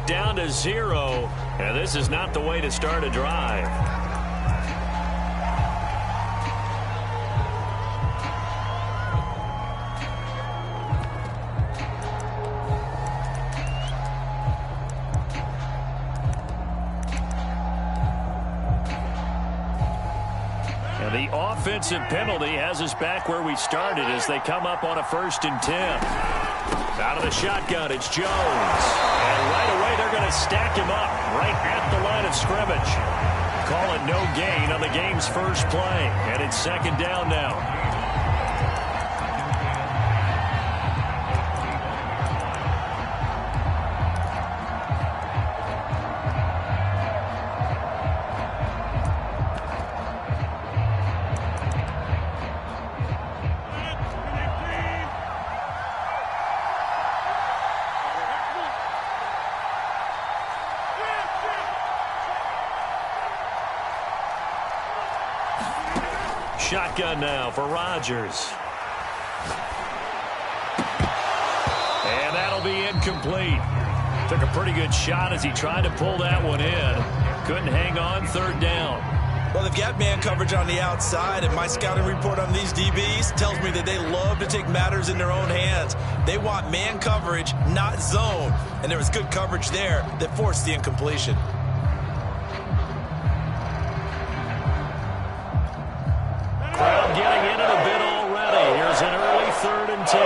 back down to 0, and this is not the way to start a drive. And the offensive penalty has us back where we started as they come up on a 1st and 10. Out of the shotgun, it's Jones. And right away, they're going to stack him up right at the line of scrimmage. Call it no gain on the game's first play. And it's 2nd down now. Shotgun now for Rodgers. And that'll be incomplete. Took a pretty good shot as he tried to pull that one in. Couldn't hang on. 3rd down. Well, they've got man coverage on the outside, and my scouting report on these DBs tells me that they love to take matters in their own hands. They want man coverage, not zone. And there was good coverage there that forced the incompletion. Crowd getting in it a bit already. Here's an early 3rd and 10.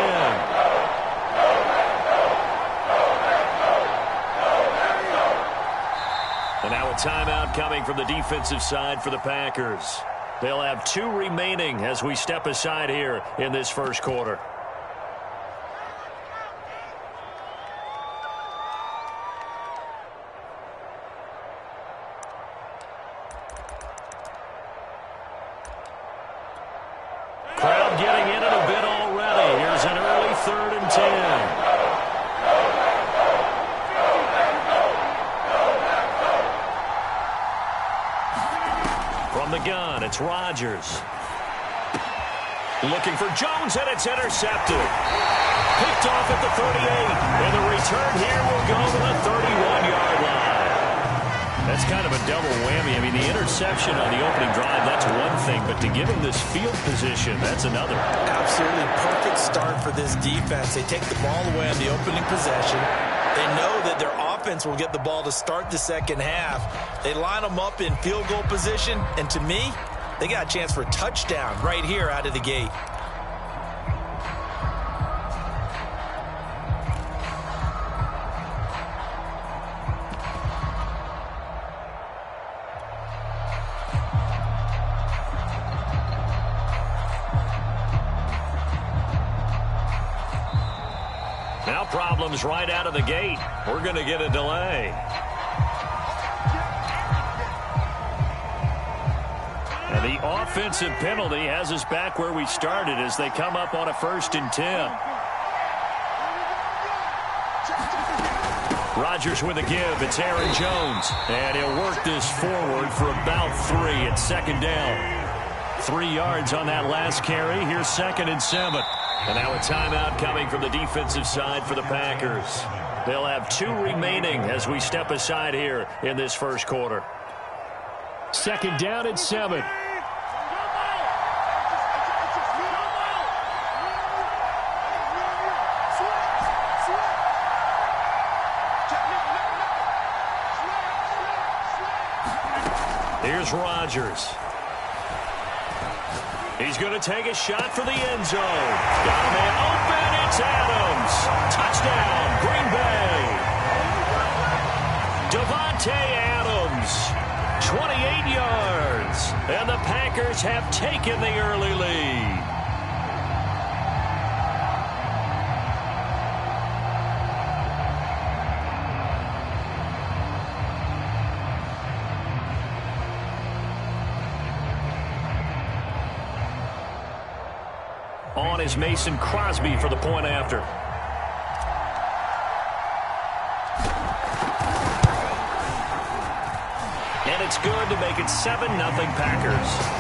And now a timeout coming from the defensive side for the Packers. They'll have 2 remaining as we step aside here in this first quarter. Crowd getting in it a bit already. Here's an early 3rd and 10. From the gun, it's Rodgers. Looking for Jones, and it's intercepted. Picked off at the 38. And the return here will go to the 31-yard line. That's kind of a double whammy. I mean, the interception on the opening drive, that's one thing. But to give him this field position, that's another. Absolutely perfect start for this defense. They take the ball away on the opening possession. They know that their offense will get the ball to start the second half. They line them up in field goal position. And to me, they got a chance for a touchdown right here out of the gate. Now problems right out of the gate. We're going to get a delay. And the offensive penalty has us back where we started as they come up on a 1st and 10. Rodgers with a give. It's Aaron Jones. And he'll work this forward for about 3 at 2nd down. 3 yards on that last carry. Here's 2nd and 7. And now a timeout coming from the defensive side for the Packers. They'll have 2 remaining as we step aside here in this first quarter. 2nd down and 7. Here's Rodgers. He's going to take a shot for the end zone. Got a man open. It's Adams. Touchdown, Green Bay. Devontae Adams, 28 yards. And the Packers have taken the early lead. On is Mason Crosby for the point after. And it's good to make it 7-0 Packers.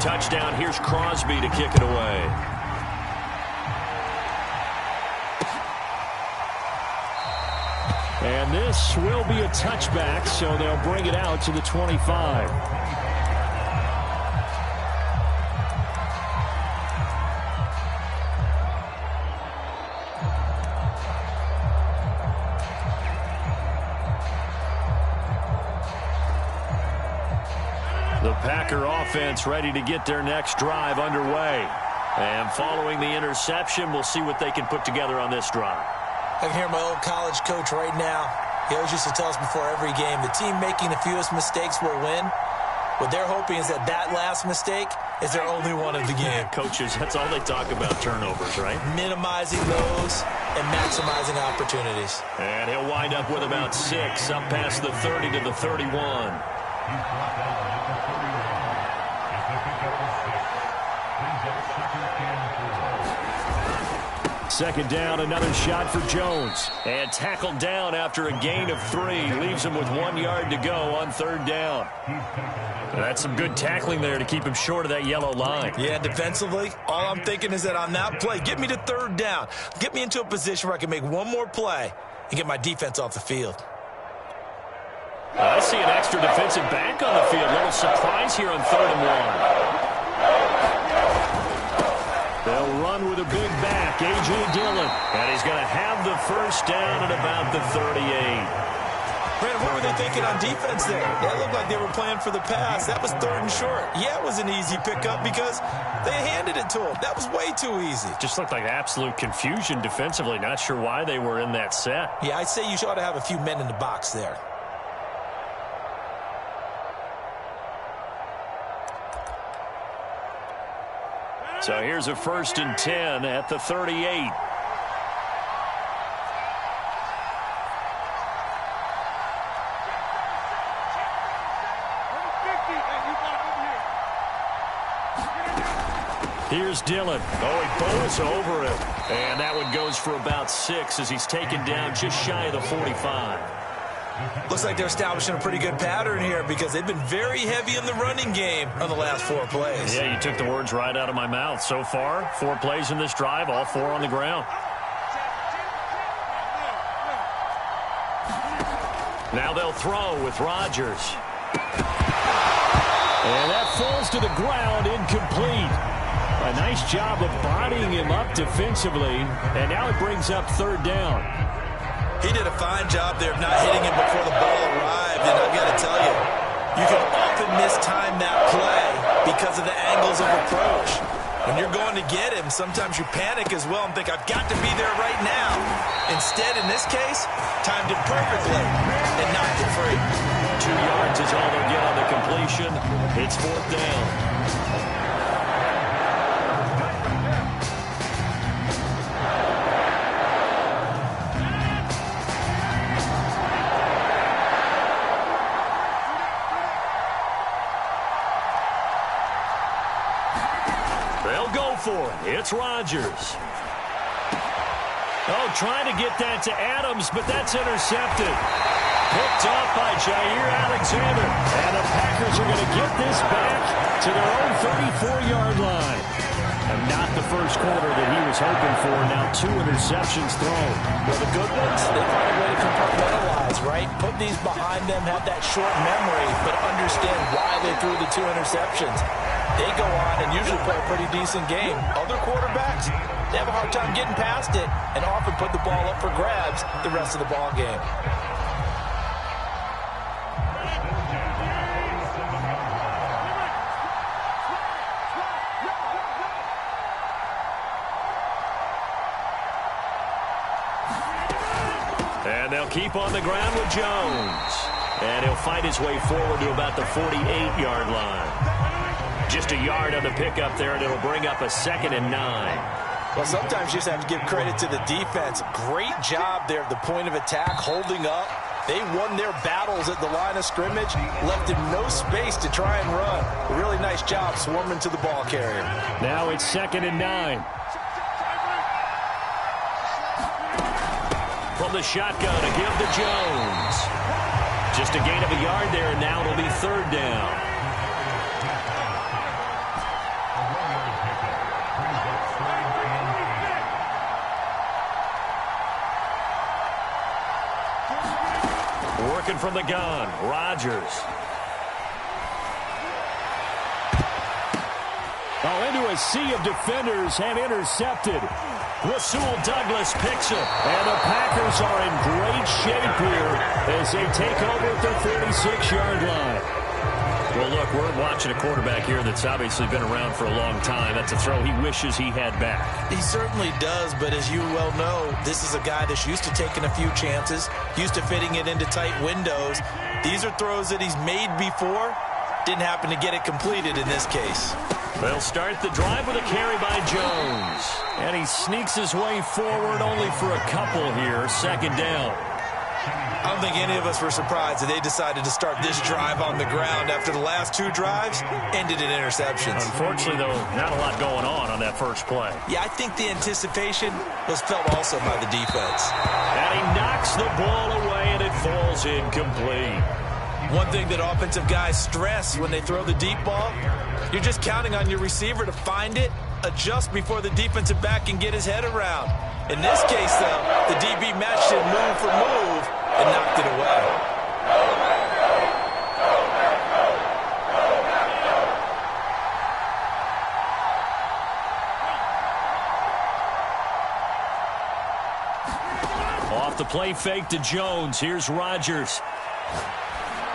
touchdown. Here's Crosby to kick it away. And this will be a touchback, so they'll bring it out to the 25. The Packer offense ready to get their next drive underway. And following the interception, we'll see what they can put together on this drive. I can hear my old college coach right now. He always used to tell us before every game, the team making the fewest mistakes will win. What they're hoping is that last mistake is their only one of the game. Coaches, that's all they talk about, turnovers, right? Minimizing those and maximizing opportunities. And he'll wind up with about 6, up past the 30 to the 31. Second down, another shot for Jones. And tackled down after a gain of 3. Leaves him with 1 yard to go on third down. That's some good tackling there to keep him short of that yellow line. Yeah, defensively, all I'm thinking is that on that play, get me to third down. Get me into a position where I can make one more play and get my defense off the field. I see an extra defensive back on the field. A little surprise here on 3rd and 1. They'll run with a big back, A.J. Dillon. And he's going to have the first down at about the 38. Brandon, what were they thinking on defense there? It looked like they were playing for the pass. That was 3rd and short. Yeah, it was an easy pickup because they handed it to him. That was way too easy. Just looked like absolute confusion defensively. Not sure why they were in that set. Yeah, I'd say you ought to have a few men in the box there. So here's a 1st and 10 at the 38. Here's Dillon. Oh, he bows over him. And that one goes for about 6 as he's taken down just shy of the 45. Looks like they're establishing a pretty good pattern here because they've been very heavy in the running game on the last 4 plays. Yeah, you took the words right out of my mouth. So far, 4 plays in this drive, all 4 on the ground. Now they'll throw with Rodgers. And that falls to the ground, incomplete. A nice job of bodying him up defensively, and now it brings up 3rd down. He did a fine job there of not hitting him before the ball arrived, and I've got to tell you, you can often mistime that play because of the angles of approach. When you're going to get him, sometimes you panic as well and think, I've got to be there right now. Instead, in this case, timed it perfectly and knocked it free. 2 yards is all they'll get on the completion. It's 4th down. They'll go for it. It's Rodgers. Oh, trying to get that to Adams, but that's intercepted. Picked up by Jair Alexander. And the Packers are going to get this back to their own 34-yard line. And not the first quarter that he was hoping for. Now 2 interceptions thrown. Well, the good ones, they find a way to compartmentalize, right? Put these behind them, have that short memory, but understand why they threw the 2 interceptions. They go on and usually play a pretty decent game. Other quarterbacks, they have a hard time getting past it and often put the ball up for grabs the rest of the ball game. And they'll keep on the ground with Jones. And he'll fight his way forward to about the 48-yard line. Just a yard on the pickup there, and it'll bring up a 2nd and 9. Well, sometimes you just have to give credit to the defense. Great job there at the point of attack, holding up. They won their battles at the line of scrimmage, left him no space to try and run. A really nice job swarming to the ball carrier. Now it's 2nd and 9. From the shotgun, a give to Jones. Just a gain of a yard there, and now it'll be 3rd down. looking from the gun. Rodgers. Into a sea of defenders and intercepted. Rasul Douglas picks it. And the Packers are in great shape here as they take over at their 46-yard line. Well, look, we're watching a quarterback here that's obviously been around for a long time. That's a throw he wishes he had back. He certainly does, but as you well know, this is a guy that's used to taking a few chances, used to fitting it into tight windows. These are throws that he's made before. Didn't happen to get it completed in this case. They'll start the drive with a carry by Jones. And he sneaks his way forward only for a couple here. Second down. I don't think any of us were surprised that they decided to start this drive on the ground after the last two drives ended in interceptions. Unfortunately, though, not a lot going on that first play. Yeah, I think the anticipation was felt also by the defense. And he knocks the ball away, and it falls incomplete. One thing that offensive guys stress when they throw the deep ball, you're just counting on your receiver to find it, adjust before the defensive back can get his head around. In this case, though, the DB matched it move for move and knocked it away. Off the play fake to Jones. Here's Rodgers.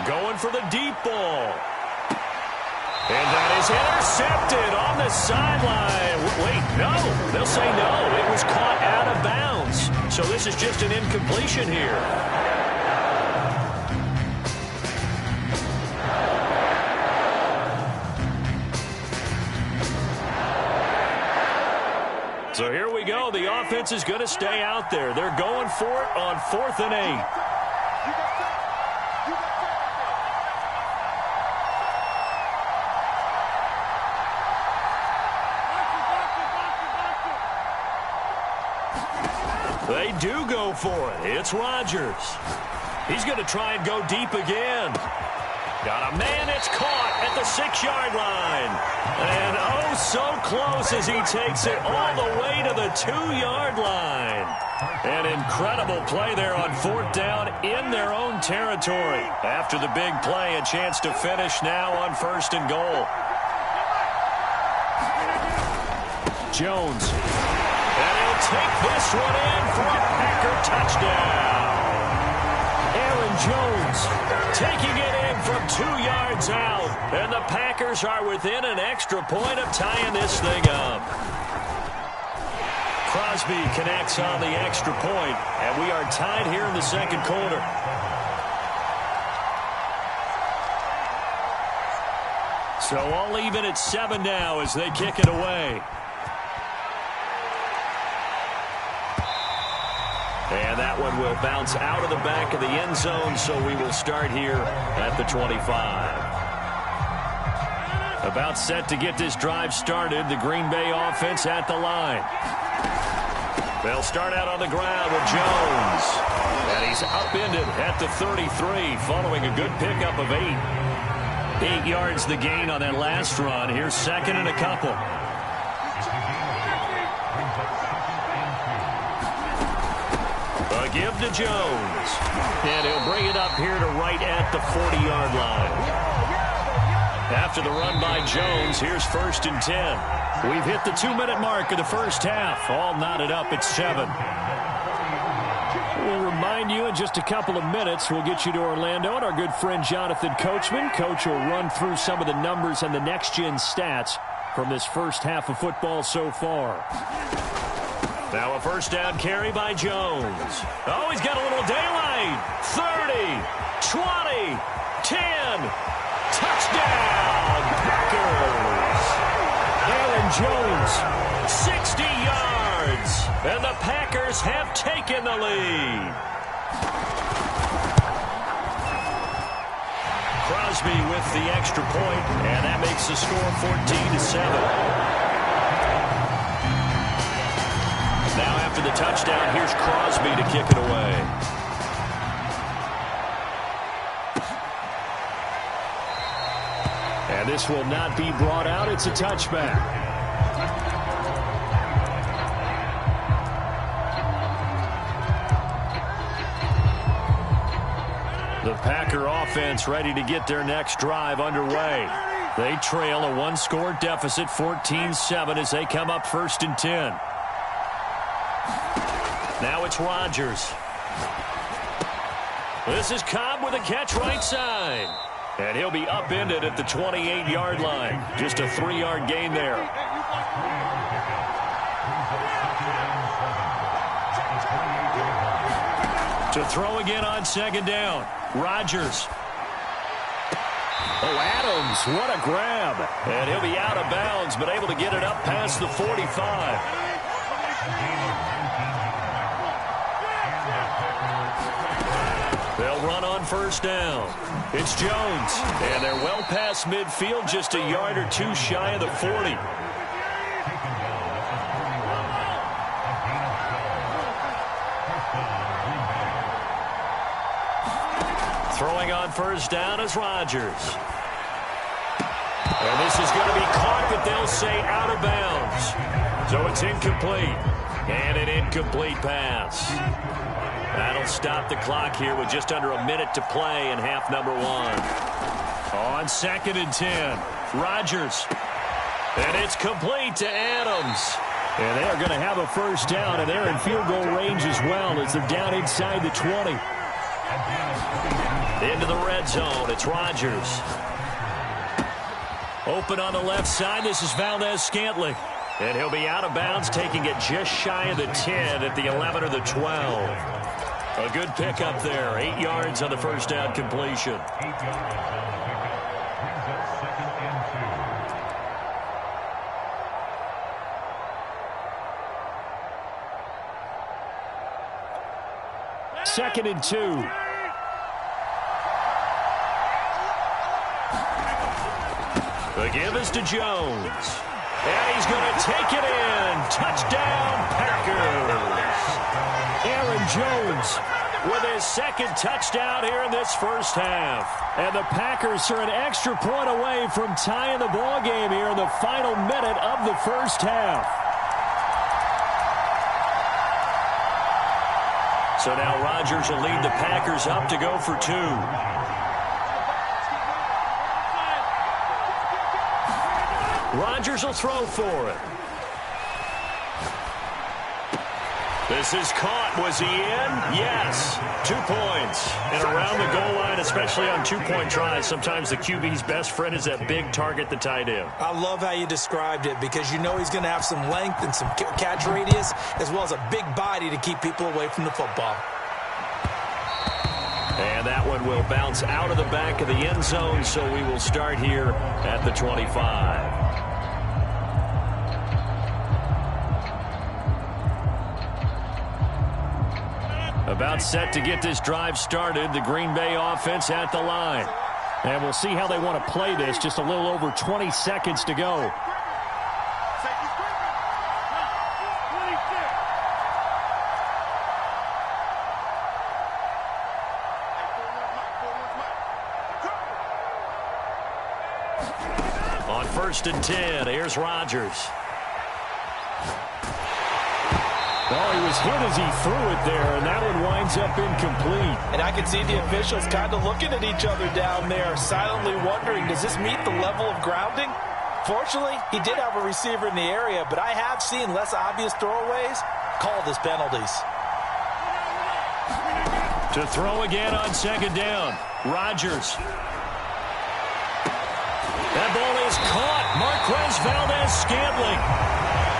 Going for the deep ball. And that is intercepted on the sideline. Wait, no. They'll say no. It was caught out of bounds. So this is just an incompletion here. So here we go. The offense is going to stay out there. They're going for it on 4th and 8. They do go for it. It's Rodgers. He's going to try and go deep again. Got a man. It's caught at the 6-yard line. And oh, so close as he takes it all the way to the 2-yard line. An incredible play there on 4th down in their own territory. After the big play, a chance to finish now on 1st and goal. Jones. And he'll take this one in for a Packer touchdown. Aaron Jones taking it in from 2 yards out. And the Packers are within an extra point of tying this thing up. Crosby connects on the extra point, and we are tied here in the second quarter. So all even at 7 now as they kick it away. And that one will bounce out of the back of the end zone, so we will start here at the 25. About set to get this drive started, the Green Bay offense at the line. They'll start out on the ground with Jones. And he's upended at the 33 following a good pickup of 8. 8 yards the gain on that last run. Here's 2nd and a couple. A give to Jones. And he'll bring it up here to right at the 40-yard line. After the run by Jones, here's 1st and 10. We've hit the 2-minute mark of the first half. All knotted up at 7. We'll remind you in just a couple of minutes, we'll get you to Orlando and our good friend Jonathan Coachman. Coach will run through some of the numbers and the next-gen stats from this first half of football so far. Now a first down carry by Jones. Oh, he's got a little daylight. 30, 20, 10. Touchdown, Packers. Aaron Jones. 60 yards. And the Packers have taken the lead. Crosby with the extra point, and that makes the score 14-7. Now after the touchdown, here's Crosby to kick it away. And this will not be brought out. It's a touchback. The Packer offense ready to get their next drive underway. They trail a one-score deficit, 14-7, as they come up 1st and 10. Now it's Rodgers. This is Cobb with a catch right side. And he'll be upended at the 28-yard line. Just a 3-yard gain there. To throw again on 2nd down. Rodgers. Oh, Adams, what a grab. And he'll be out of bounds, but able to get it up past the 45. They'll run on 1st down. It's Jones. And they're well past midfield, just a yard or two shy of the 40. Throwing on 1st down is Rodgers. And this is going to be caught, but they'll say out of bounds. So it's incomplete. And an incomplete pass. That'll stop the clock here with just under a minute to play in half number 1. On 2nd and 10, Rodgers. And it's complete to Adams. And they're going to have a 1st down, and they're in field goal range as well as they're down inside the 20. Into the red zone, it's Rodgers. Open on the left side, this is Valdez-Scantling. And he'll be out of bounds, taking it just shy of the 10 at the 11 or the 12. A good pickup there, 8 yards on the 1st down completion. Second and 2. The give is to Jones. And he's going to take it in. Touchdown, Packers. Aaron Jones with his 2nd touchdown here in this 1st half. And the Packers are an extra point away from tying the ball game here in the final minute of the 1st half. So now Rodgers will lead the Packers up to go for 2. Rodgers will throw for it. This is caught. Was he in? Yes. 2 points. And around the goal line, especially on 2-point tries, sometimes the QB's best friend is that big target, the tight end. I love how you described it because you know he's going to have some length and some catch radius as well as a big body to keep people away from the football. And that one will bounce out of the back of the end zone, so we will start here at the 25. About set to get this drive started, the Green Bay offense at the line. And we'll see how they want to play this. Just a little over 20 seconds to go. On 1st and 10, here's Rodgers. Well, he was hit as he threw it there, and that one winds up incomplete. And I can see the officials kind of looking at each other down there, silently wondering, does this meet the level of grounding? Fortunately, he did have a receiver in the area, but I have seen less obvious throwaways called as penalties. To throw again on 2nd down, Rodgers. That ball is caught. Marquez Valdez-Scantling.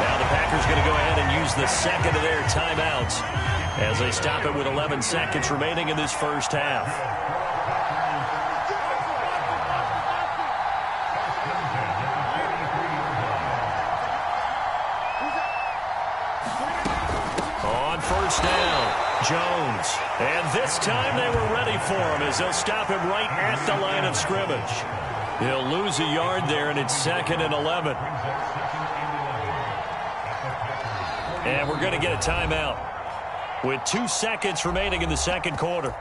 Now the Packers going to go ahead and use the 2nd of their timeouts as they stop it with 11 seconds remaining in this 1st half. On 1st down, Jones. And this time they were ready for him as they'll stop him right at the line of scrimmage. He'll lose a yard there, and it's 2nd and 11. And we're going to get a timeout with 2 seconds remaining in the 2nd quarter.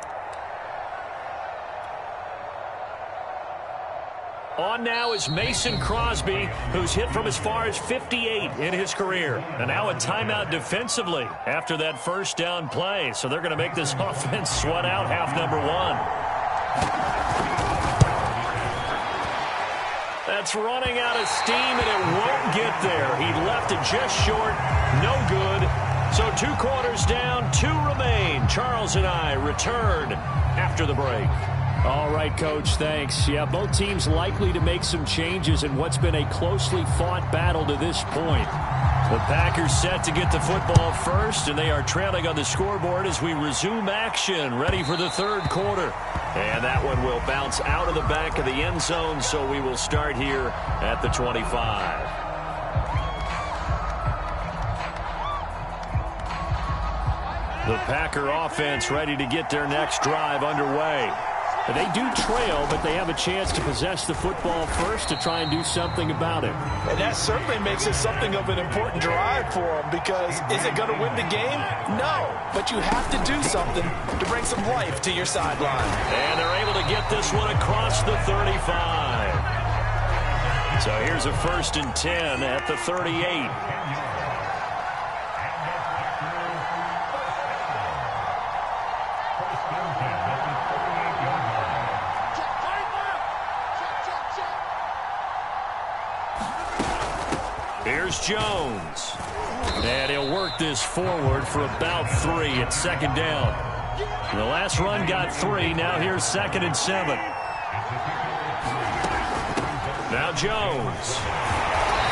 On now is Mason Crosby, who's hit from as far as 58 in his career. And now a timeout defensively after that 1st down play. So they're going to make this offense sweat out half number 1. That's running out of steam, and it won't get there. He left it just short. No good. So 2 quarters down, 2 remain. Charles and I return after the break. All right, Coach, thanks. Yeah, both teams likely to make some changes in what's been a closely fought battle to this point. The Packers set to get the football first, and they are trailing on the scoreboard as we resume action, ready for the 3rd quarter. And that one will bounce out of the back of the end zone, so we will start here at the 25. The Packer offense ready to get their next drive underway. They do trail, but they have a chance to possess the football first to try and do something about it. And that certainly makes it something of an important drive for them, because is it going to win the game? No, but you have to do something to bring some life to your sideline. And they're able to get this one across the 35. So here's a 1st and 10 at the 38. Here's Jones. And he'll work this forward for about 3 at 2nd down. The last run got 3. Now here's 2nd and 7. Now Jones.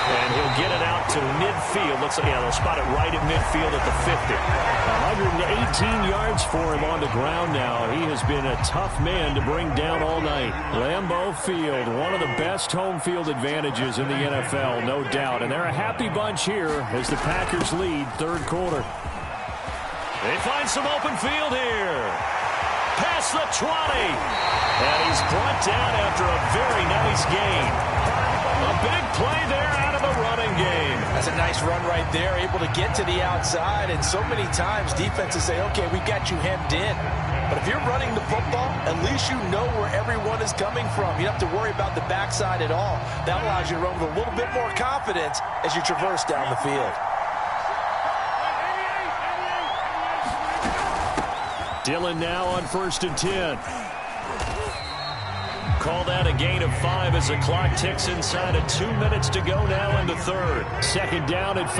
And he'll get it out to midfield. Looks like, yeah, they'll spot it right at midfield at the 50. 118 yards for him on the ground now. He has been a tough man to bring down all night. Lambeau Field, one of the best home field advantages in the NFL, no doubt. And they're a happy bunch here as the Packers lead 3rd quarter. They find some open field here. Past the 20. And he's brought down after a very nice gain. A big play there out of the running game. That's a nice run right there, able to get to the outside. And so many times defenses say, okay, we got you hemmed in. But if you're running the football, at least you know where everyone is coming from. You don't have to worry about the backside at all. That allows you to run with a little bit more confidence as you traverse down the field. Dillon now on 1st and 10. Call that a gain of 5 as the clock ticks inside of 2 minutes to go now in the 3rd. 2nd down at 5.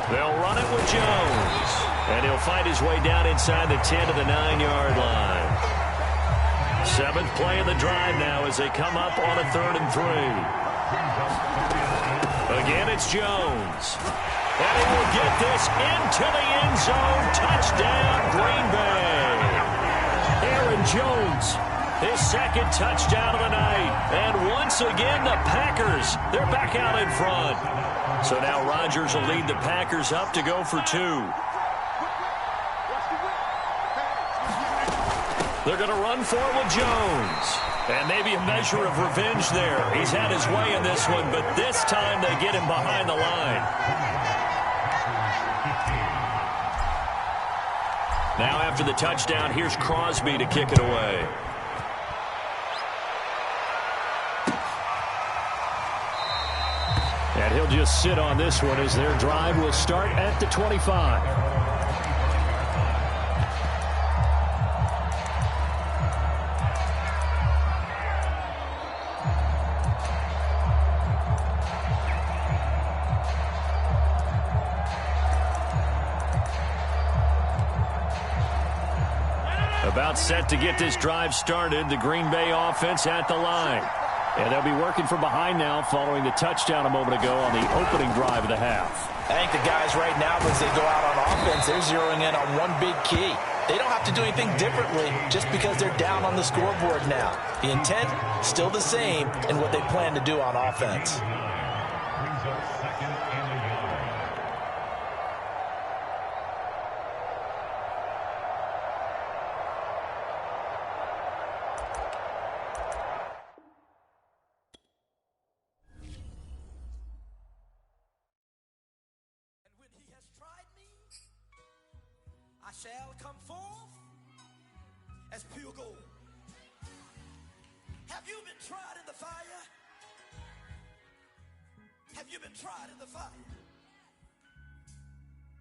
They'll run it with Jones. And he'll find his way down inside the 10 to the 9-yard line. 7th play of the drive now as they come up on a 3rd and 3. Again, it's Jones. And he will get this into the end zone. Touchdown, Green Bay. Aaron Jones. His 2nd touchdown of the night. And once again, the Packers, they're back out in front. So now Rodgers will lead the Packers up to go for 2. They're going to run for it with Jones. And maybe a measure of revenge there. He's had his way in this one, but this time they get him behind the line. Now after the touchdown, here's Crosby to kick it away. And he'll just sit on this one as their drive will start at the 25. About set to get this drive started, the Green Bay offense at the line. And they'll be working from behind now following the touchdown a moment ago on the opening drive of the half. I think the guys right now, as they go out on offense, they're zeroing in on one big key. They don't have to do anything differently just because they're down on the scoreboard now. The intent, still the same in what they plan to do on offense. Shall come forth as pure gold. Have you been tried in the fire? Have you been tried in the fire?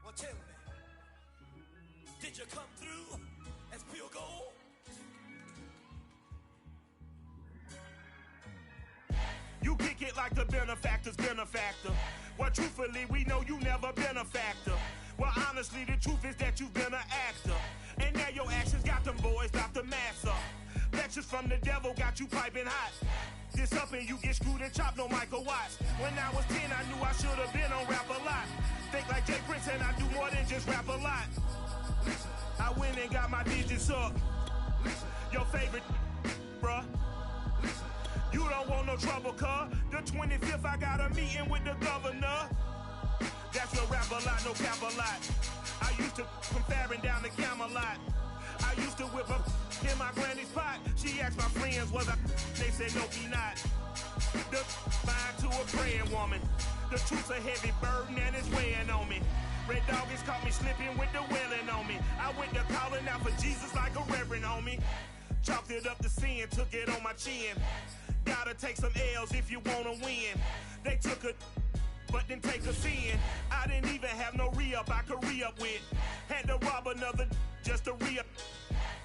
Well, tell me, you come through as pure gold? You kick it like the benefactor's benefactor. Well, truthfully, we know you never been a factor. Well, honestly, the truth is that you've been an actor. And now your actions got them boys out the massa. Lectures from the devil got you piping hot. This up and you get screwed and chopped, no Michael Watts. When I was 10, I knew I should have been on rap a lot. Think like Jay Prince and I do more than just rap a lot. I went and got my digits up. Your favorite, bruh. You don't want no trouble, cuz. The 25th, I got a meeting with the governor. That's a rap a lot, no cap a lot. I used to come faring down the Camelot. I used to whip up in my granny's pot. She asked my friends, was I? They said, no, be not. The fine to a praying woman. The truth's a heavy burden and it's weighing on me. Red doggies caught me slipping with the wailing on me. I went to calling out for Jesus like a reverend on me. Chalked it up to sin, took it on my chin. Gotta take some L's if you wanna win. They took a but didn't take a sin. I didn't even have no re-up I could re-up with. Had to rob another just to re-up.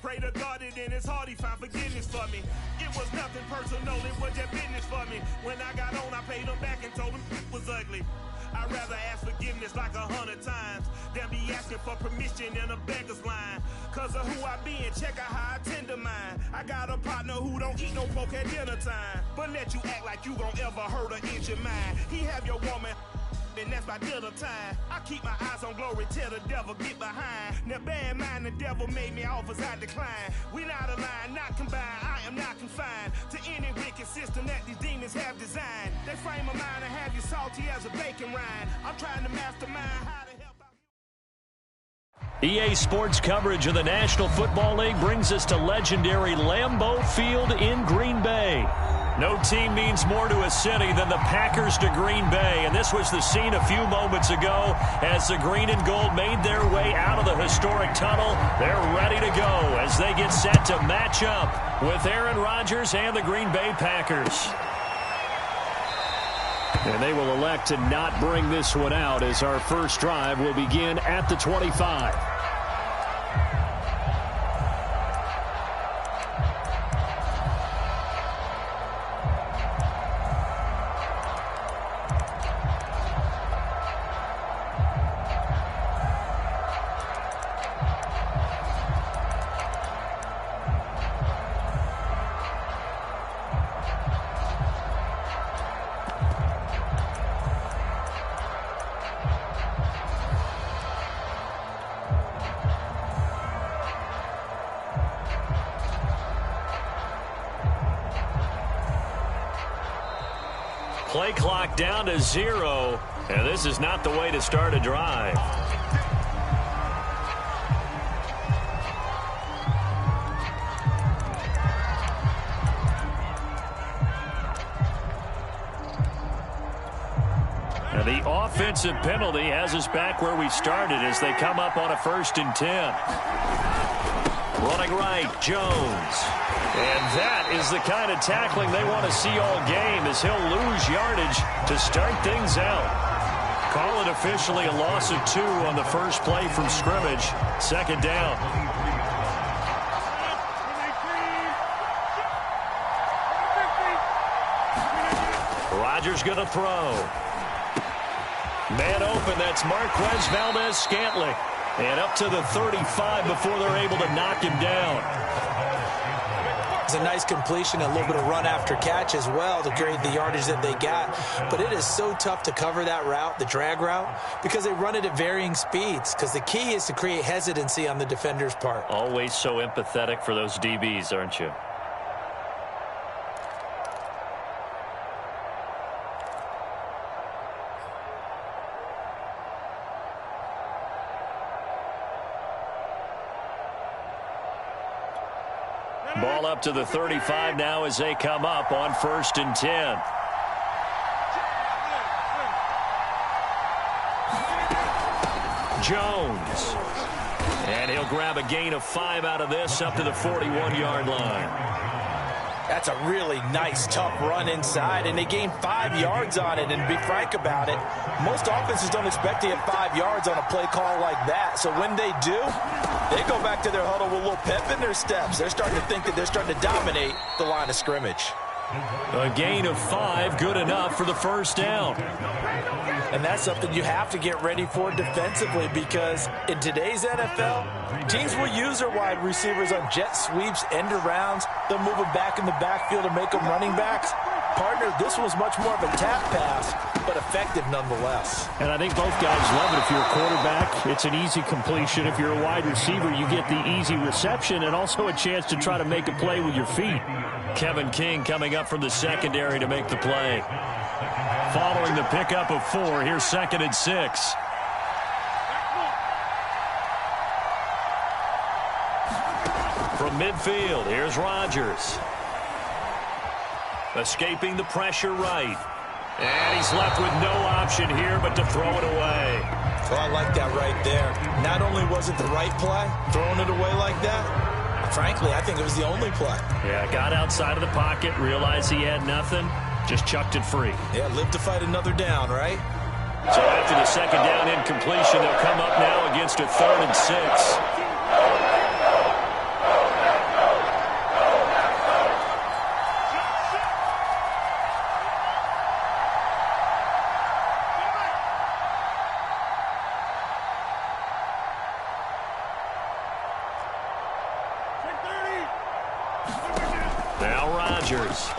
Pray to God that in his heart he found forgiveness for me. It was nothing personal, it was just business for me. When I got on, I paid him back and told him it was ugly. I'd rather ask forgiveness like 100 times than be asking for permission in a beggar's line. Cause of who I be and check out how I tend to mine. I got a partner who don't eat no pork at dinner time, but let you act like you gon' ever hurt or injure your mind. He have your woman and that's by dinner time. I keep my eyes on glory till the devil get behind. Now bear in mind the devil made me offers I decline. We not aligned, not combined, I am not confined to any wicked system that these demons have designed. They frame a mind and have you salty as a bacon rind. I'm trying to mastermind how to help out. EA Sports coverage of the National Football League brings us to legendary Lambeau Field in Green Bay. No team means more to a city than the Packers to Green Bay, and this was the scene a few moments ago as the green and gold made their way out of the historic tunnel. They're ready to go as they get set to match up with Aaron Rodgers and the Green Bay Packers. And they will elect to not bring this one out as our first drive will begin at the 25. Play clock down to 0, and this is not the way to start a drive. Now the offensive penalty has us back where we started as they come up on a 1st and 10. Running right, Jones. And that is the kind of tackling they want to see all game as he'll lose yardage to start things out. Call it officially a loss of 2 on the first play from scrimmage. 2nd down. Rodgers going to throw. Man open, that's Marquez Valdez-Scantling. And up to the 35 before they're able to knock him down. It's a nice completion, a little bit of run after catch as well to create the yardage that they got. But it is so tough to cover that route, the drag route, because they run it at varying speeds. Because the key is to create hesitancy on the defender's part. Always so empathetic for those DBs, aren't you? Ball up to the 35 now as they come up on 1st and 10. Jones. And he'll grab a gain of 5 out of this up to the 41-yard line. That's a really nice, tough run inside, and they gained 5 yards on it. And to be frank about it, most offenses don't expect to get 5 yards on a play call like that. So when they do, they go back to their huddle with a little pep in their steps. They're starting to think that they're starting to dominate the line of scrimmage. A gain of 5, good enough for the first down. And that's something you have to get ready for defensively, because in today's NFL, teams will use their wide receivers on jet sweeps, end arounds. They'll move them back in the backfield and make them running backs. Partner, this was much more of a tap pass, but effective nonetheless. And I think both guys love it. If you're a quarterback, it's an easy completion. If you're a wide receiver, you get the easy reception and also a chance to try to make a play with your feet. Kevin King coming up from the secondary to make the play. Following the pickup of 4, here's 2nd and 6. From midfield, here's Rodgers. Escaping the pressure right. And he's left with no option here but to throw it away. Well, I like that right there. Not only was it the right play, throwing it away like that, frankly, I think it was the only play. Yeah, got outside of the pocket, realized he had nothing, just chucked it free. Yeah, live to fight another down, right? So after the 2nd down incompletion, they'll come up now against a 3rd and 6. Now Rodgers.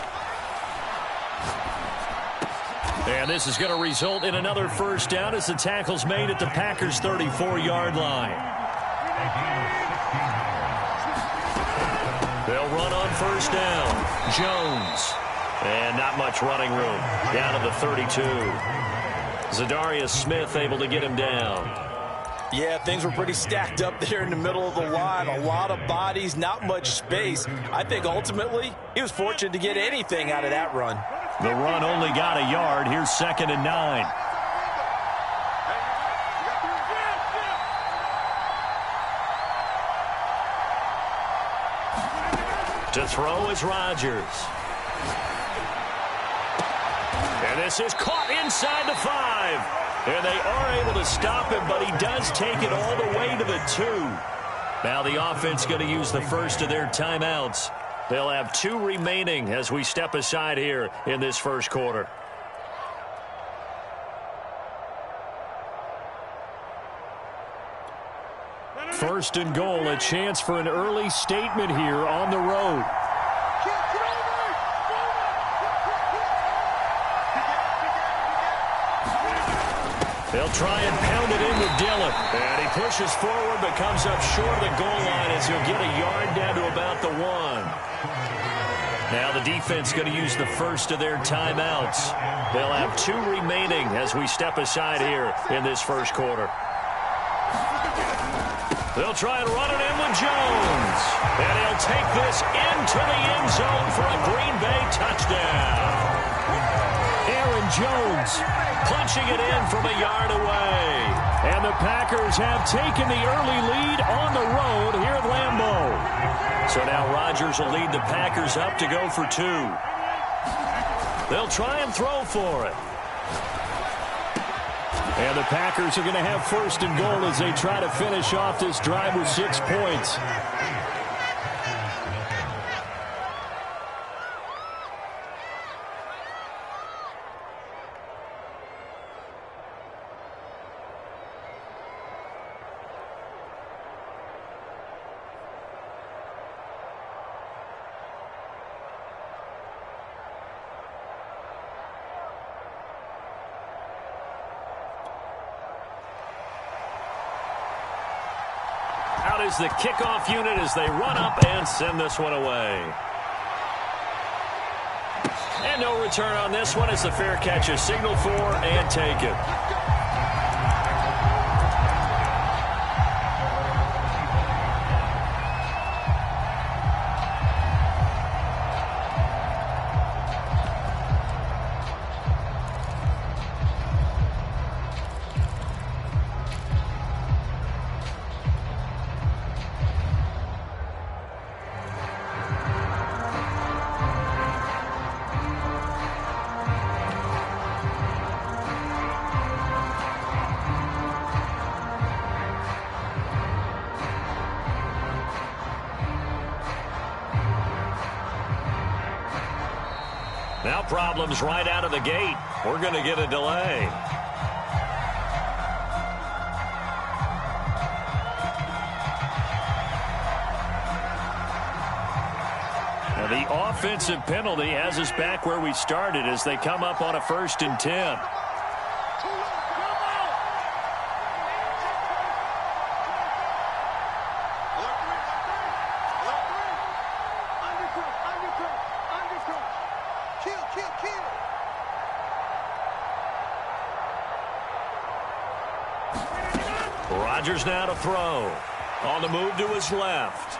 And this is going to result in another first down as the tackle's made at the Packers' 34-yard line. They'll run on first down. Jones. And not much running room. Down to the 32. Zadarius Smith able to get him down. Yeah, things were pretty stacked up there in the middle of the line. A lot of bodies, not much space. I think ultimately he was fortunate to get anything out of that run. The run only got a yard. Here's 2nd and 9. To throw is Rodgers. And this is caught inside the 5. And they are able to stop him, but he does take it all the way to the 2. Now the offense going to use the first of their timeouts. They'll have 2 remaining as we step aside here in this first quarter. First and goal, a chance for an early statement here on the road. They'll try and pound it in with Dillon. And he pushes forward but comes up short of the goal line as he'll get a yard down to about the 1. Now the defense going to use the first of their timeouts. They'll have 2 remaining as we step aside here in this first quarter. They'll try and run it in with Jones. And he'll take this into the end zone for a Green Bay touchdown. Aaron Jones punching it in from a yard away. And the Packers have taken the early lead on the road here at Lambeau. So now Rodgers will lead the Packers up to go for 2. They'll try and throw for it. And the Packers are going to have first and goal as they try to finish off this drive with 6 points. Is the kickoff unit as they run up and send this one away. And no return on this one as the fair catch is signaled for and taken. Now problems right out of the gate. We're going to get a delay. Now the offensive penalty has us back where we started as they come up on a 1st and 10. Rodgers now to throw. On the move to his left.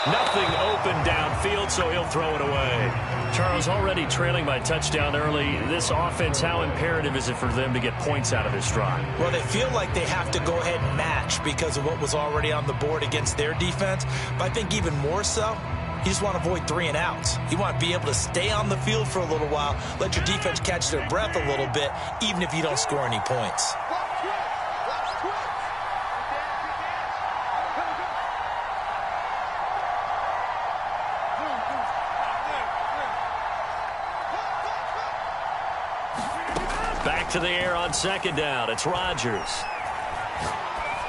Nothing open downfield, so he'll throw it away. Charles, already trailing by touchdown early. This offense, how imperative is it for them to get points out of this drive? Well, they feel like they have to go ahead and match because of what was already on the board against their defense. But I think even more so, you just want to avoid 3 and outs. You want to be able to stay on the field for a little while, let your defense catch their breath a little bit, even if you don't score any points. Back to the air on 2nd down. It's Rodgers.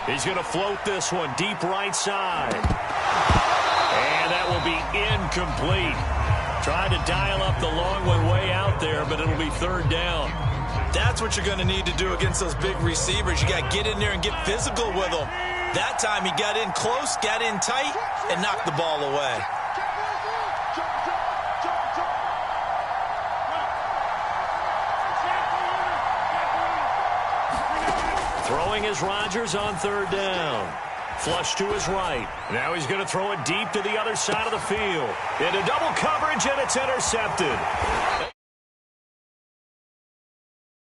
He's going to float this one deep right side. And that will be incomplete. Trying to dial up the long one way out there, but it'll be 3rd down. That's what you're going to need to do against those big receivers. You got to get in there and get physical with them. That time he got in close, got in tight, and knocked the ball away. Throwing is Rodgers on 3rd down. Flush to his right. Now he's going to throw it deep to the other side of the field. Into double coverage, and it's intercepted.